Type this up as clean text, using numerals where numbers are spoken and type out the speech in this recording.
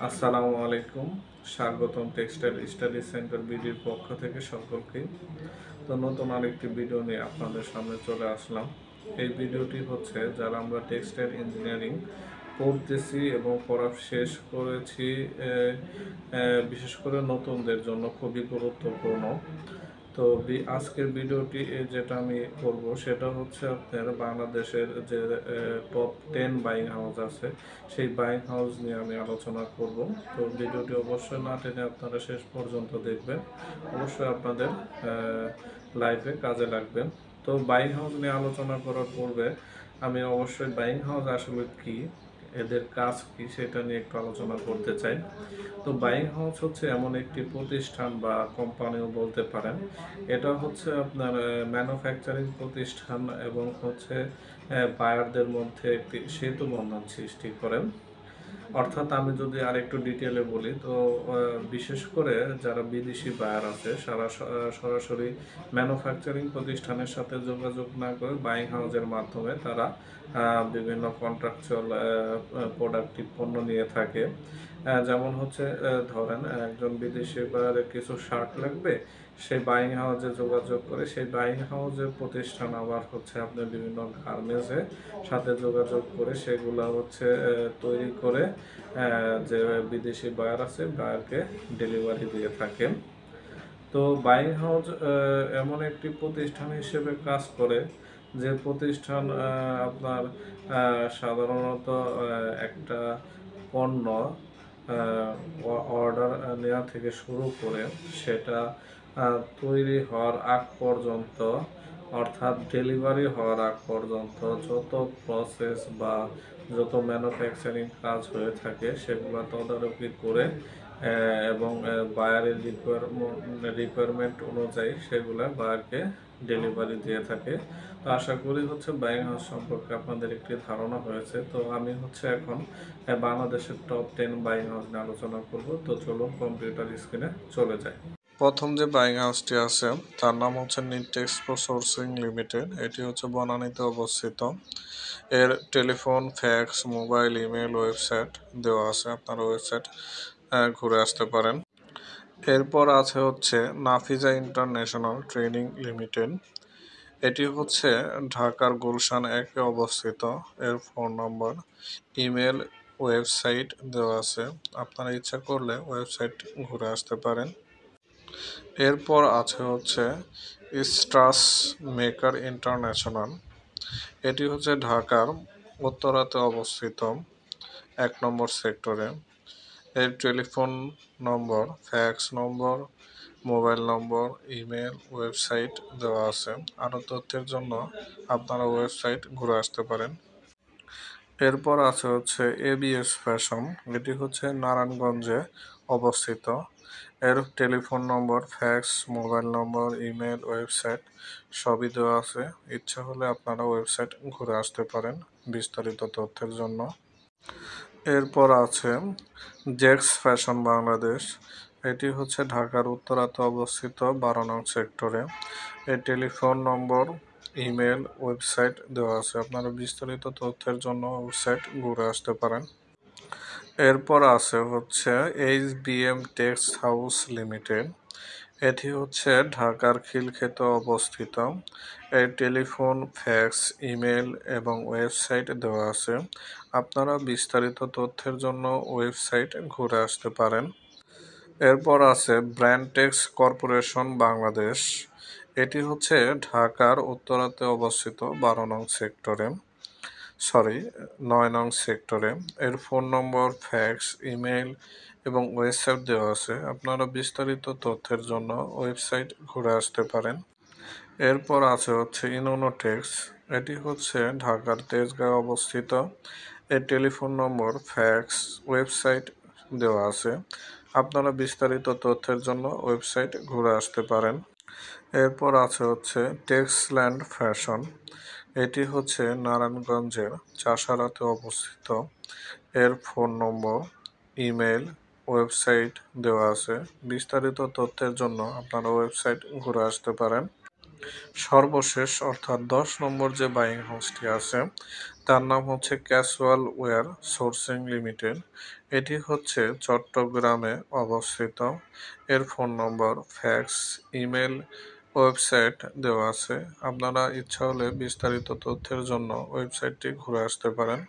আসসালামু আলাইকুম। স্বাগতম টেক্সটাইল স্টাডি সেন্টার বিডির পক্ষ থেকে সকলকে। তো নতুন আরেকটি ভিডিও নিয়ে আপনাদের সামনে চলে আসলাম। এই ভিডিওটি হচ্ছে যারা আমরা টেক্সটাইল ইঞ্জিনিয়ারিং পড়তেছি এবং পড়া শেষ করেছি, বিশেষ করে নতুনদের জন্য খুবই গুরুত্বপূর্ণ। তো আজকের ভিডিওটি যেটা আমি করব সেটা হচ্ছে আপনার বাংলাদেশের যে টপ 10 বাইং হাউস আছে সেই বাইং হাউস নিয়ে আমি আলোচনা করব। তো ভিডিওটি অবশ্যই না টেনে আপনারা শেষ পর্যন্ত দেখবেন, অবশ্যই আপনাদের লাইফে কাজে লাগবে। তো বাইং হাউস নিয়ে আলোচনা করার পূর্বে আমি অবশ্যই বাইং হাউস আসলে কি, এদের কাজ কি সেটা নিয়ে একটু আলোচনা করতে চাই। তো বাইং হাউস হচ্ছে এমন একটি প্রতিষ্ঠান বা কোম্পানিও বলতে পারেন। এটা হচ্ছে আপনার ম্যানুফ্যাকচারিং প্রতিষ্ঠান এবং হচ্ছে বায়ারদের মধ্যে একটি সেতু বন্ধন সৃষ্টি করেন। অর্থাৎ আমি যদি আর একটু ডিটেলে বলি, তো বিশেষ করে যারা বিদেশি বায়ার আছে সরাসরি ম্যানুফ্যাকচারিং প্রতিষ্ঠানের সাথে যোগাযোগ না করে বাইং হাউসের মাধ্যমে তারা বিভিন্ন কন্ট্রাকচুয়াল প্রোডাক্টিভ পণ্য নিয়ে থাকে। যেমন হচ্ছে ধরেন একজন বিদেশি বায়ারের কিছু শার্ট লাগবে, সেই বাইং হাউসে যোগাযোগ করে সেই বাইং হাউসের প্রতিষ্ঠান আবার হচ্ছে আপনার বিভিন্ন গার্মেন্টসের সাথে যোগাযোগ করে সেগুলো হচ্ছে তৈরি করে যে বিদেশি বায়ার আছে বায়ারকে ডেলিভারি দিয়ে থাকে। তো বাইং হাউস এমন একটি প্রতিষ্ঠান হিসেবে কাজ করে যে প্রতিষ্ঠান আপনার সাধারণত একটা পণ্য অর্ডার নেওয়া থেকে শুরু করে সেটা তৈরি হওয়ার আগ পর্যন্ত, অর্থাৎ ডেলিভারি হওয়ার আগ পর্যন্ত যত প্রসেস বা যত ম্যানুফ্যাকচারিং কাজ হয়ে থাকে সেগুলো তদারকি করে এবং বায়ারের রিকোয়ারমেন্ট অনুযায়ী সেগুলো বায়ারকে ডেলিভারি দিয়ে থাকে। তো আশা করি হচ্ছে বাইং হাউস সম্পর্কে আপনাদের একটি ধারণা হয়েছে। তো আমি হচ্ছে এখন বাংলাদেশের টপ 10 বাইং হাউস নিয়ে আলোচনা করব। তো চলুন কম্পিউটার স্ক্রিনে চলে যাই। প্রথম যে বাইং হাউসটি আছে তার নাম হচ্ছে নিট এক্সপো সোর্সিং লিমিটেড। এটি হচ্ছে বনানীতে অবস্থিত। এর telephone, fax, mobile, email, website দেওয়া আছে, আপনারা ওয়েবসাইট ঘুরে আসতে পারেন। এরপর আছে হচ্ছে নাফিজা ইন্টারন্যাশনাল ট্রেনিং লিমিটেড। এটি হচ্ছে ঢাকার গুলশান 1-এ অবস্থিত। এর ফোন নম্বর, ইমেল, ওয়েবসাইট দেওয়া আছে, আপনারা ইচ্ছা করলে ওয়েবসাইট ঘুরে আসতে পারেন। এরপর আছে হচ্ছে স্ট্রাস মেকার ইন্টারন্যাশনাল। এটি হচ্ছে ঢাকার উত্তরাতে অবস্থিত 1 নম্বর সেক্টরে। এর টেলিফোন নম্বর, ফ্যাক্স নম্বর, মোবাইল নম্বর, ইমেল, ওয়েবসাইট দেওয়া আছে। আরও তথ্যের জন্য আপনারা ওয়েবসাইট ঘুরে আসতে পারেন। এরপর আছে হচ্ছে এবিএস ফ্যাশন। এটি হচ্ছে নারায়ণগঞ্জে অবস্থিত। এর telephone number, fax, mobile number, email, website সবই দেওয়া আছে। ইচ্ছা হলে আপনারা ওয়েবসাইট ঘুরে আসতে পারেন বিস্তারিত তথ্যের জন্য। এরপর আছে জেক্স ফ্যাশন বাংলাদেশ। এটি হচ্ছে ঢাকার উত্তরাতে অবস্থিত 12 নং সেক্টরে। এর টেলিফোন নম্বর, ইমেল, ওয়েবসাইট দেওয়া আছে, আপনারা বিস্তারিত তথ্যের জন্য ওয়েবসাইট ঘুরে আসতে পারেন। এরপর আছে হচ্ছে HBM টেক্সট হাউস লিমিটেড। এটি হচ্ছে ঢাকার খিলক্ষেতে অবস্থিত। এর টেলিফোন, ফ্যাক্স, ইমেল এবং ওয়েবসাইট দেওয়া আছে, আপনারা বিস্তারিত তথ্যের জন্য ওয়েবসাইট ঘুরে আসতে পারেন। এরপর আছে ব্র্যান্ডটেক্স কর্পোরেশন বাংলাদেশ। এটি হচ্ছে ঢাকার উত্তরাতে অবস্থিত 12 নং সেক্টরে, 9 নং সেক্টরে। এর ফোন নম্বর, ফ্যাক্স, ইমেল এবং ওয়েবসাইট দেওয়া আছে, আপনারা বিস্তারিত তথ্যের জন্য ওয়েবসাইট ঘুরে আসতে পারেন। এরপর আছে হচ্ছে ইনোনোটেক্স। এটি হচ্ছে ঢাকার তেজগাঁও অবস্থিত। এর টেলিফোন নম্বর, ফ্যাক্স, ওয়েবসাইট দেওয়া আছে, আপনারা বিস্তারিত তথ্যের জন্য ওয়েবসাইট ঘুরে আসতে পারেন। এরপর আছে হচ্ছে টেক্সল্যান্ড ফ্যাশন। এটি হচ্ছে নারায়ণগঞ্জের চাষারাতে অবস্থিত। এর ফোন নম্বর, ইমেল, ওয়েবসাইট দেওয়া আছে, বিস্তারিত তথ্যের জন্য আপনারা ওয়েবসাইট ঘুরে আসতে পারেন। সর্বশেষ অর্থাৎ 10 নম্বর যে বাইং হাউসটি আছে তার নাম হচ্ছে ক্যাসুয়াল ওয়্যার সোর্সিং লিমিটেড। এটি হচ্ছে চট্টগ্রামে অবস্থিত। এর phone number, fax, email, website দেওয়া আছে। আপনারা ইচ্ছা হলে বিস্তারিত তথ্যের জন্য ওয়েবসাইটটি ঘুরে আসতে পারেন।